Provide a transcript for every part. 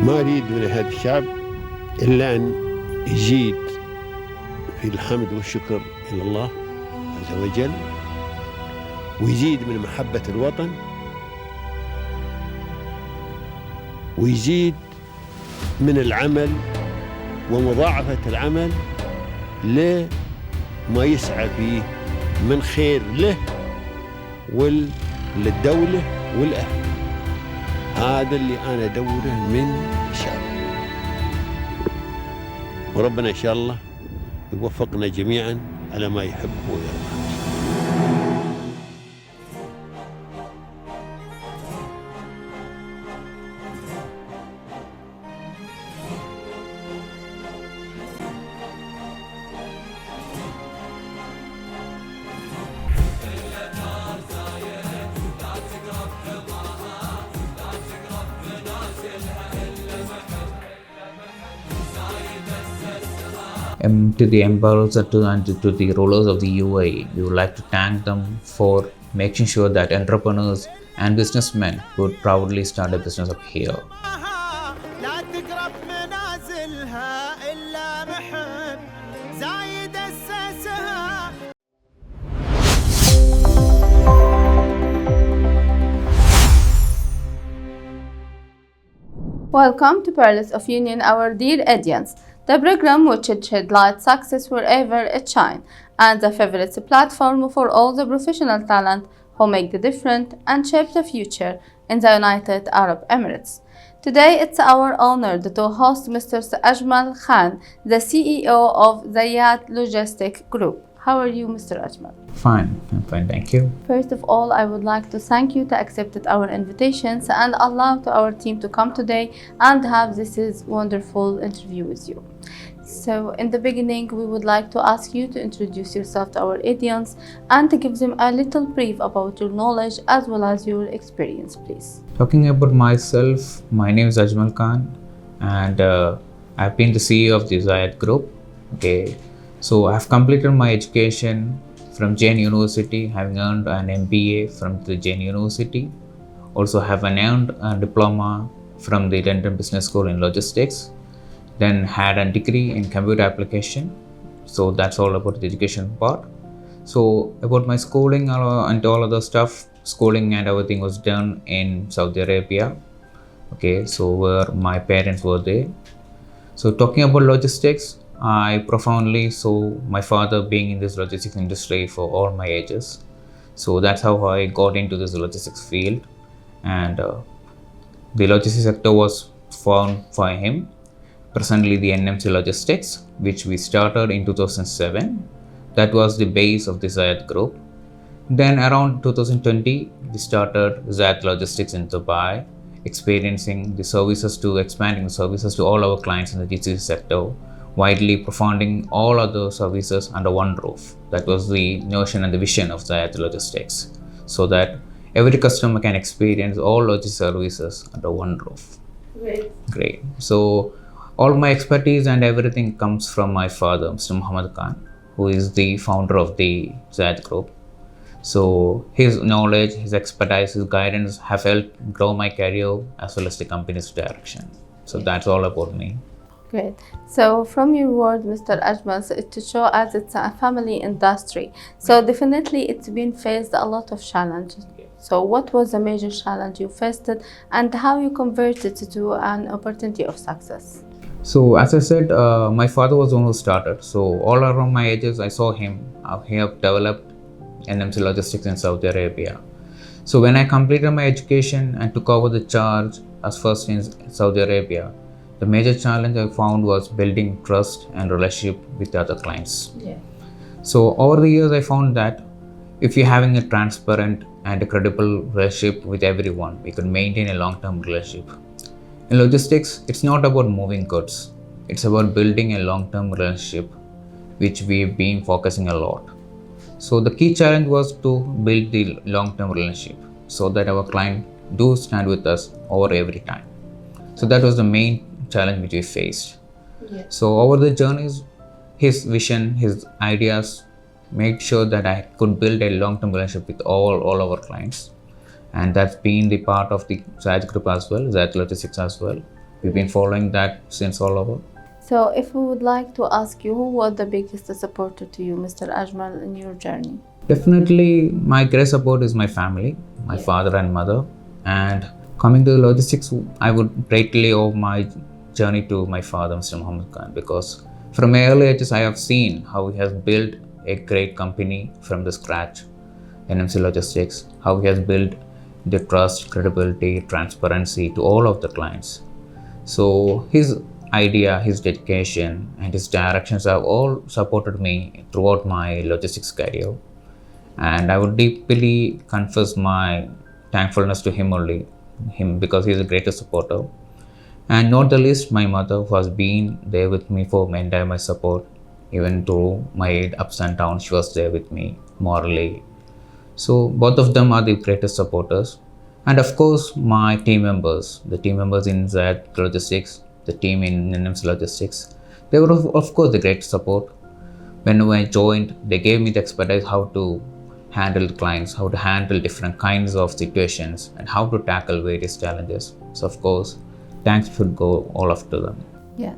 ما أريد من هذا الشعب إلا أن يزيد في الحمد والشكر إلى الله عز وجل، ويزيد من محبة الوطن، ويزيد من العمل ومضاعفة العمل لما يسعى فيه من خير له وللدولة والأهل. هذا اللي أنا أدوره من الشعب، وربنا إن شاء الله يوفقنا جميعا على ما يحب ويرضى. To the ambassadors and to the rulers of the UAE, we would like to thank them for making sure that entrepreneurs and businessmen would proudly start a business up here. Welcome to Palace of Union, our dear audience, the program which should shed light success wherever it shines, and the favorite platform for all the professional talent who make the difference and shape the future in the United Arab Emirates. Today it's our honor to host Mr. Ajmal Khan, the CEO of Zayat Logistics Group. How are you, Mr. Ajmal? Fine, I'm fine, thank you. First of all, I would like to thank you to accept our invitations and allow to our team to come today and have this wonderful interview with you. So in the beginning, we would like to ask you to introduce yourself to our audience and to give them a little brief about your knowledge as well as your experience, please. Talking about myself, my name is Ajmal Khan, and I've been the CEO of the Zayat Group. Okay, so I've completed my education from Jain University, having earned an MBA from the Jain University. Also have earned a diploma from the London Business School in Logistics. Then had a degree in computer application. So that's all about the education part. So about my schooling and all other stuff, schooling and everything was done in Saudi Arabia. Okay, so where my parents were there. So talking about logistics, I profoundly saw my father being in this logistics industry for all my ages. So that's how I got into this logistics field, and the logistics sector was found for him. Presently the NMC Logistics, which we started in 2007. That was the base of the Zayat Group. Then around 2020, we started Zayat Logistics in Dubai, experiencing the services to expanding the services to all our clients in the GCC sector, widely profounding all other services under one roof. That was the notion and the vision of Zayat Logistics, so that every customer can experience all logistics services under one roof. Great. So all my expertise and everything comes from my father, Mr. Muhammad Khan, who is the founder of the Zayat Group. So his knowledge, his expertise, his guidance have helped grow my career as well as the company's direction. So that's all about me. Great. So from your word, Mr. Ajmal, so to show us it's a family industry. So definitely it's been faced a lot of challenges. So what was the major challenge you faced and how you converted it to an opportunity of success? So as I said, my father was the one who started. So all around my ages, I saw him. He have developed NMC Logistics in Saudi Arabia. So when I completed my education and took over the charge as first in Saudi Arabia, the major challenge I found was building trust and relationship with the other clients. Yeah. So over the years, I found that if you're having a transparent and a credible relationship with everyone, we could maintain a long-term relationship. In logistics, it's not about moving goods. It's about building a long-term relationship, which we've been focusing a lot. So the key challenge was to build the long-term relationship so that our client do stand with us over every time. So that was the main challenge which we faced. Yeah. So over the journeys, his vision, his ideas made sure that I could build a long-term relationship with all our clients. And that's been the part of the Zayat Group as well, Zayat Logistics as well, we've been following that since all over. So, if we would like to ask you, who was the biggest supporter to you, Mr. Ajmal, in your journey? Definitely, my great support is my family, my father and mother. And coming to the logistics, I would greatly owe my journey to my father, Mr. Muhammad Khan, because from early ages I have seen how he has built a great company from the scratch, NMC Logistics, how he has built the trust, credibility, transparency to all of the clients. So his idea, his dedication, and his directions have all supported me throughout my logistics career. And I would deeply confess my thankfulness to him because he is the greatest supporter. And not the least, my mother, who has been there with me for my entire my support, even through my ups and downs. She was there with me morally. So both of them are the greatest supporters. And of course, my team members, the team members in Zayat Logistics, the team in NMC Logistics, they were of course the great support. When I joined, they gave me the expertise how to handle clients, how to handle different kinds of situations, and how to tackle various challenges. So of course, thanks should go all of to them. Yes.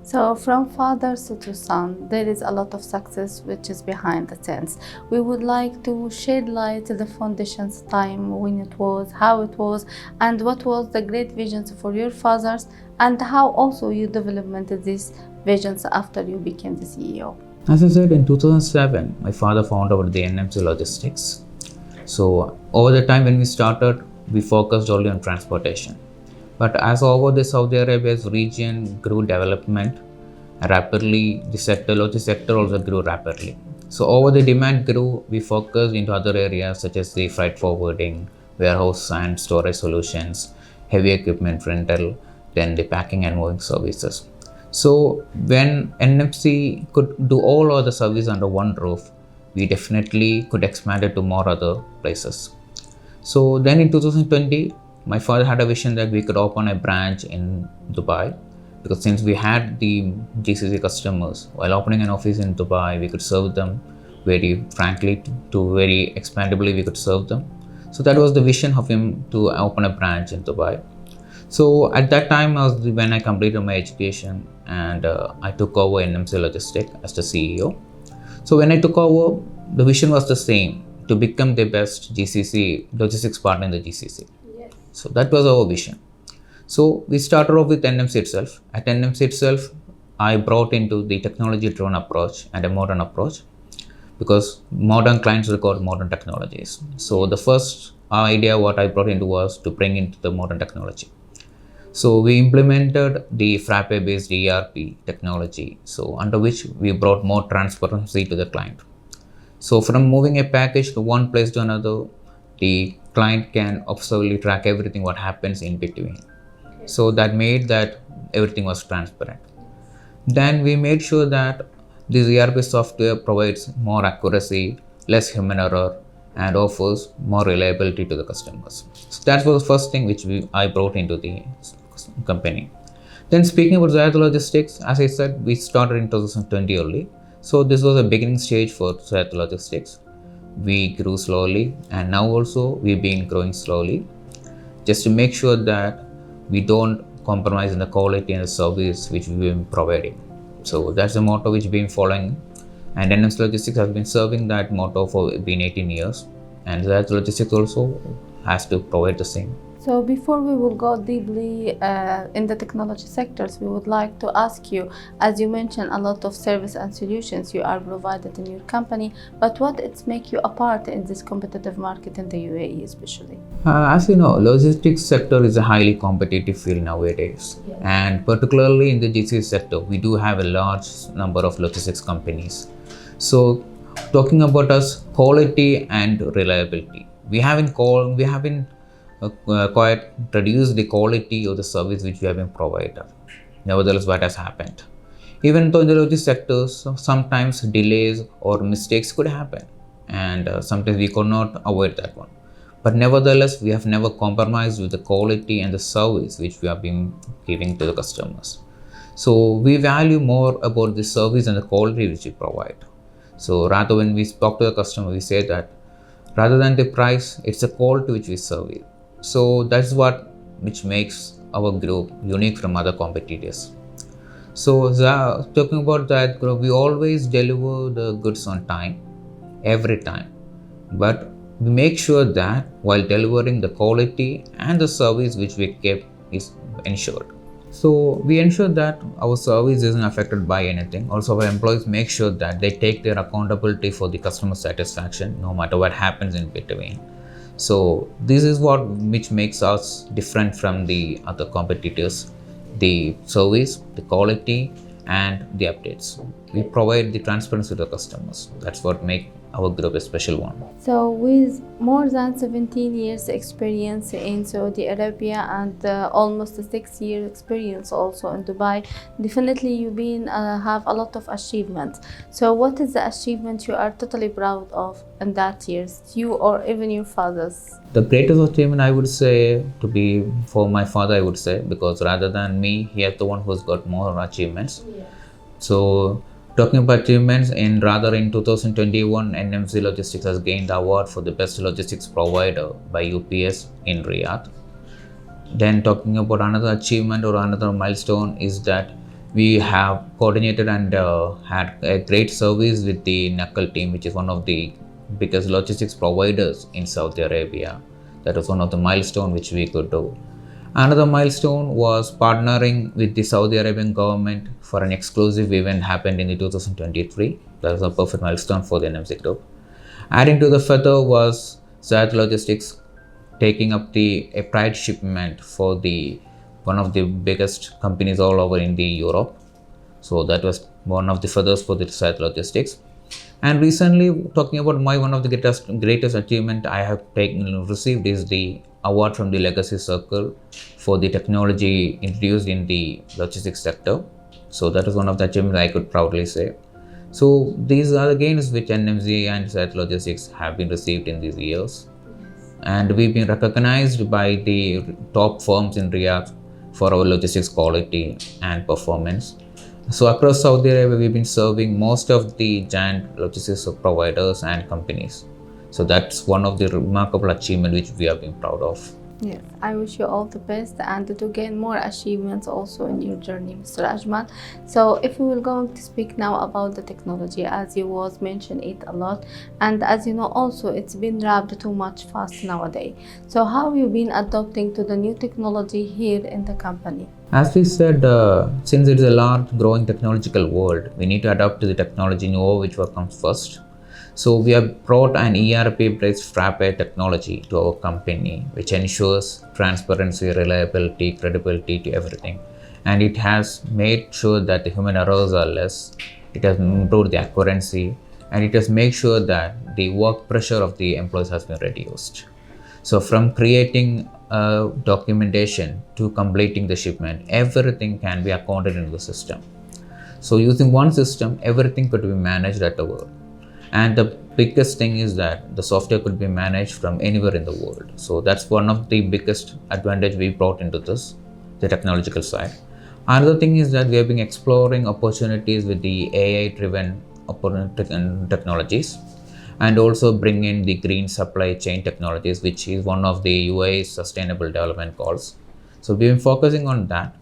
So, from father to son, there is a lot of success which is behind the scenes. We would like to shed light to the foundation's time, when it was, how it was, and what was the great visions for your fathers, and how also you developed these visions after you became the CEO. As I said, in 2007, my father founded the NMC Logistics. So over the time when we started, we focused only on transportation. But as over the Saudi Arabia's region grew development rapidly, the logistics sector also grew rapidly. So over the demand grew, we focused into other areas such as the freight forwarding, warehouse and storage solutions, heavy equipment rental, then the packing and moving services. So when NMC could do all of the service under one roof, we definitely could expand it to more other places. So then in 2020, my father had a vision that we could open a branch in Dubai, because since we had the GCC customers, while opening an office in Dubai, we could serve them very frankly, to very expandably we could serve them. So that was the vision of him, to open a branch in Dubai. So at that time was when I completed my education, and I took over NMC Logistics as the CEO. So when I took over, the vision was the same, to become the best GCC logistics partner in the GCC. Yes. So that was our vision. So we started off with NMC itself. At NMC itself, I brought into the technology-driven approach and a modern approach, because modern clients require modern technologies. So the first idea what I brought into was to bring into the modern technology. So we implemented the Frappe-based ERP technology, so under which we brought more transparency to the client. So from moving a package to one place to another, the client can observably track everything what happens in between. Okay. So that made that everything was transparent. Then we made sure that this ERP software provides more accuracy, less human error, and offers more reliability to the customers. So that was the first thing which I brought into the company. Then speaking about Zayat Logistics, as I said, we started in 2020 only. So this was a beginning stage for Zayat Logistics. We grew slowly, and now also we've been growing slowly, just to make sure that we don't compromise in the quality and the service which we've been providing. So that's the motto which we've been following, and NMC Logistics has been serving that motto for been 18 years, and Zayat Logistics also has to provide the same. So before we will go deeply in the technology sectors, we would like to ask you, as you mentioned, a lot of service and solutions you are provided in your company, but what it's make you apart in this competitive market in the UAE especially? As you know, logistics sector is a highly competitive field nowadays. Yes. And particularly in the GCC sector, we do have a large number of logistics companies. So talking about us quality and reliability, we haven't quite reduce the quality of the service which we have been provided. Nevertheless, what has happened? Even though in the logistics sectors, sometimes delays or mistakes could happen, and sometimes we could not avoid that one. But nevertheless, we have never compromised with the quality and the service which we have been giving to the customers. So we value more about the service and the quality which we provide. So rather, when we talk to the customer, we say that rather than the price, it's the quality which we serve. So that's what which makes our group unique from other competitors. So, talking about that group, we always deliver the goods on time, every time. But we make sure that while delivering the quality and the service which we kept is ensured. So we ensure that our service isn't affected by anything. Also, our employees make sure that they take their accountability for the customer satisfaction no matter what happens in between. So this is what which makes us different from the other competitors: the service, the quality, and the updates. We provide the transparency to the customers. That's what makes our group a special one. So, with more than 17 years experience in Saudi Arabia and almost a 6 year experience also in Dubai, definitely you have a lot of achievements. So, what is the achievement you are totally proud of in that years, you or even your fathers? The greatest achievement I would say to be for my father, I would say, because rather than me, he is the one who's got more achievements. Yeah. So talking about achievements, in 2021, NMC Logistics has gained the award for the best logistics provider by UPS in Riyadh. Then talking about another achievement or another milestone is that we have coordinated and had a great service with the Nakal team, which is one of the biggest logistics providers in Saudi Arabia. That was one of the milestones which we could do. Another milestone was partnering with the Saudi Arabian government for an exclusive event happened in the 2023. That was a perfect milestone for the NMC group. Adding to the further was Zayat Logistics taking up a pride shipment for one of the biggest companies all over in the Europe. So that was one of the furthers for the Zayat Logistics. And recently, talking about one of the greatest achievement I have received is the award from the Legacy Circle for the technology introduced in the logistics sector. So that is one of the achievements I could proudly say. So these are the gains which NMC and Zayat Logistics have been received in these years. And we've been recognized by the top firms in Riyadh for our logistics quality and performance. So across Saudi Arabia, we've been serving most of the giant logistics providers and companies. So that's one of the remarkable achievements which we have been proud of. Yes, I wish you all the best and to gain more achievements also in your journey, Mr. Ajmal. So if we will going to speak now about the technology, as you was mentioned it a lot, and as you know also it's been wrapped too much fast nowadays. So how have you been adopting to the new technology here in the company? As we said, since it is a large growing technological world, we need to adapt to the technology, know which one comes first. So we have brought an ERP-based Frappe technology to our company, which ensures transparency, reliability, credibility to everything. And it has made sure that the human errors are less. It has improved the accuracy, and it has made sure that the work pressure of the employees has been reduced. So from creating documentation to completing the shipment, everything can be accounted into the system. So using one system, everything could be managed at the world. And the biggest thing is that the software could be managed from anywhere in the world. So that's one of the biggest advantage we brought into this, the technological side. Another thing is that we have been exploring opportunities with the AI-driven technologies, and also bring in the green supply chain technologies, which is one of the UAE's sustainable development goals. So we've been focusing on that.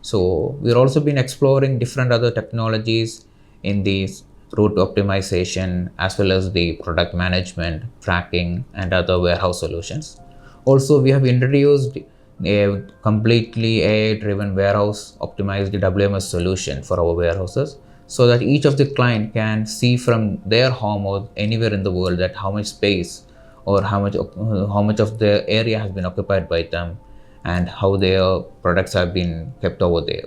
So we've also been exploring different other technologies in the route optimization, as well as the product management, tracking, and other warehouse solutions. Also, we have introduced a completely AI-driven warehouse optimized WMS solution for our warehouses, so that each of the client can see from their home or anywhere in the world that how much space or how much of the area has been occupied by them, and how their products have been kept over there.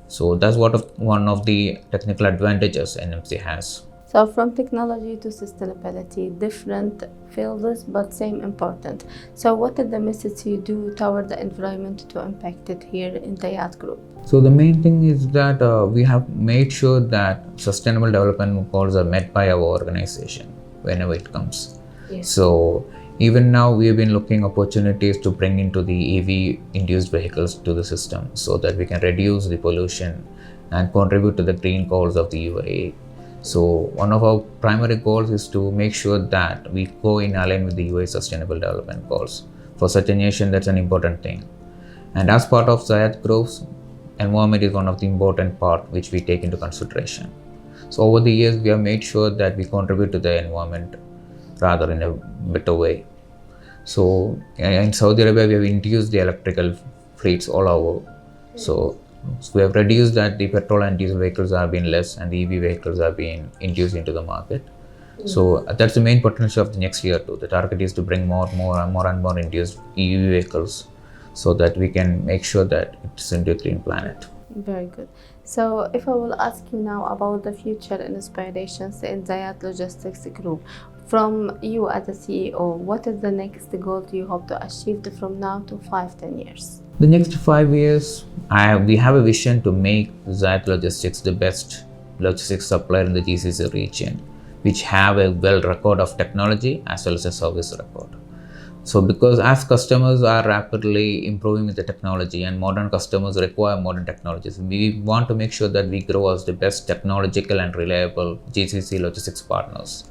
So that's one of the technical advantages NMC has. So from technology to sustainability, different fields but same important. So what is the message you do toward the environment to impact it here in the Zayat Group? So the main thing is that we have made sure that sustainable development goals are met by our organization whenever it comes. Yes. So even now we have been looking opportunities to bring into the EV induced vehicles to the system, so that we can reduce the pollution and contribute to the green goals of the UAE. So one of our primary goals is to make sure that we go in align with the UAE sustainable development goals. For such a nation, that's an important thing. And as part of Zayat Group's, environment is one of the important part which we take into consideration. So over the years, we have made sure that we contribute to the environment rather in a better way. So in Saudi Arabia, we have introduced the electrical fleets all over. So we have reduced that the petrol and diesel vehicles have been less and the EV vehicles have been introduced into the market. So that's the main potential of the next year too. The target is to bring more and more induced EV vehicles so that we can make sure that it's into a clean planet. Very good. So, if I will ask you now about the future inspirations in Zayat Logistics Group, from you as a CEO, what is the next goal you hope to achieve from now to 5-10 years? The next 5 years, we have a vision to make Zayat Logistics the best logistics supplier in the GCC region, which have a well record of technology as well as a service record. So because as customers are rapidly improving with the technology and modern customers require modern technologies, we want to make sure that we grow as the best technological and reliable GCC logistics partners.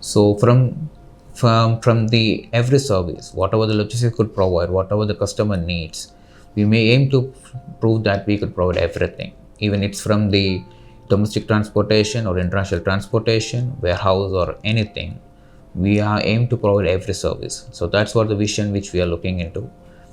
So from the every service, whatever the logistics could provide, whatever the customer needs, we may aim to prove that we could provide everything, even it's from the domestic transportation or international transportation, warehouse or anything. We are aim to provide every service. So that's what the vision which we are looking into.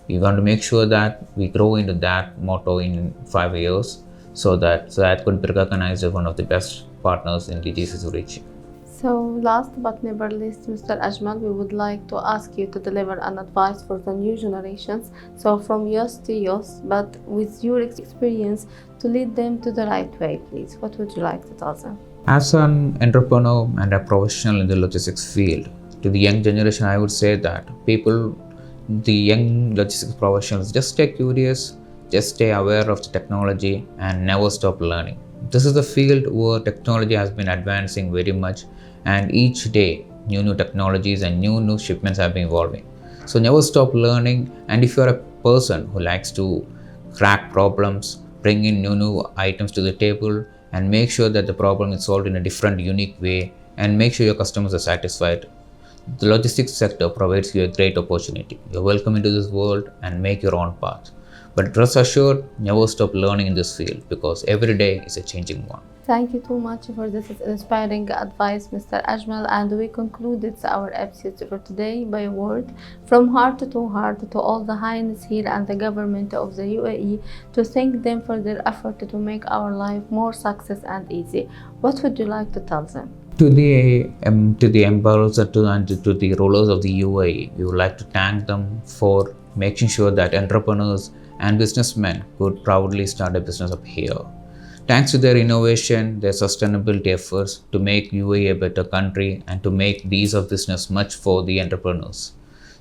We want to make sure that we grow into that motto in 5 years so that could be recognized as one of the best partners in the GCC region. So, last but never least, Mr. Ajmal, we would like to ask you to deliver an advice for the new generations. So, from youth to youth, but with your experience to lead them to the right way, please. What would you like to tell them? As an entrepreneur and a professional in the logistics field, to the young generation, I would say that the young logistics professionals, just stay curious, just stay aware of the technology and never stop learning. This is the field where technology has been advancing very much, and each day new technologies and new shipments have been evolving. So never stop learning, and if you're a person who likes to crack problems, bring in new items to the table and make sure that the problem is solved in a different, unique way, and make sure your customers are satisfied, the logistics sector provides you a great opportunity. You're welcome into this world and make your own path. But rest assured, never stop learning in this field because every day is a changing one. Thank you too much for this inspiring advice, Mr. Ajmal, and we concluded our episode for today by a word from heart to heart to all the highness here and the government of the UAE to thank them for their effort to make our life more success and easy. What would you like to tell them? To the ambassador and to the rulers of the UAE, we would like to thank them for making sure that entrepreneurs and businessmen could proudly start a business up here. Thanks to their innovation, their sustainability efforts to make UAE a better country and to make the ease of business much for the entrepreneurs.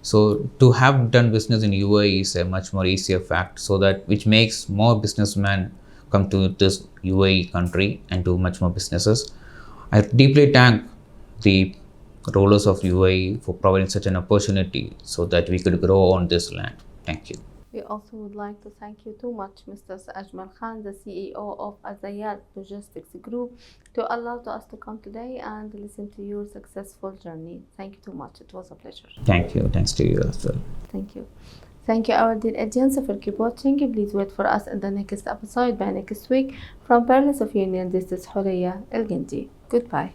So to have done business in UAE is a much more easier fact, so that which makes more businessmen come to this UAE country and do much more businesses. I deeply thank the rulers of UAE for providing such an opportunity so that we could grow on this land. Thank you. We also would like to thank you too much, Mr. Ajmal Khan, the CEO of Zayat Logistics Group, to allow us to come today and listen to your successful journey. Thank you too much. It was a pleasure. Thank you. Thanks to you as well. Thank you. Thank you, our dear audience, for keep watching. Please wait for us in the next episode by next week. From Palace of Union, this is Horeya El Gindi. Goodbye.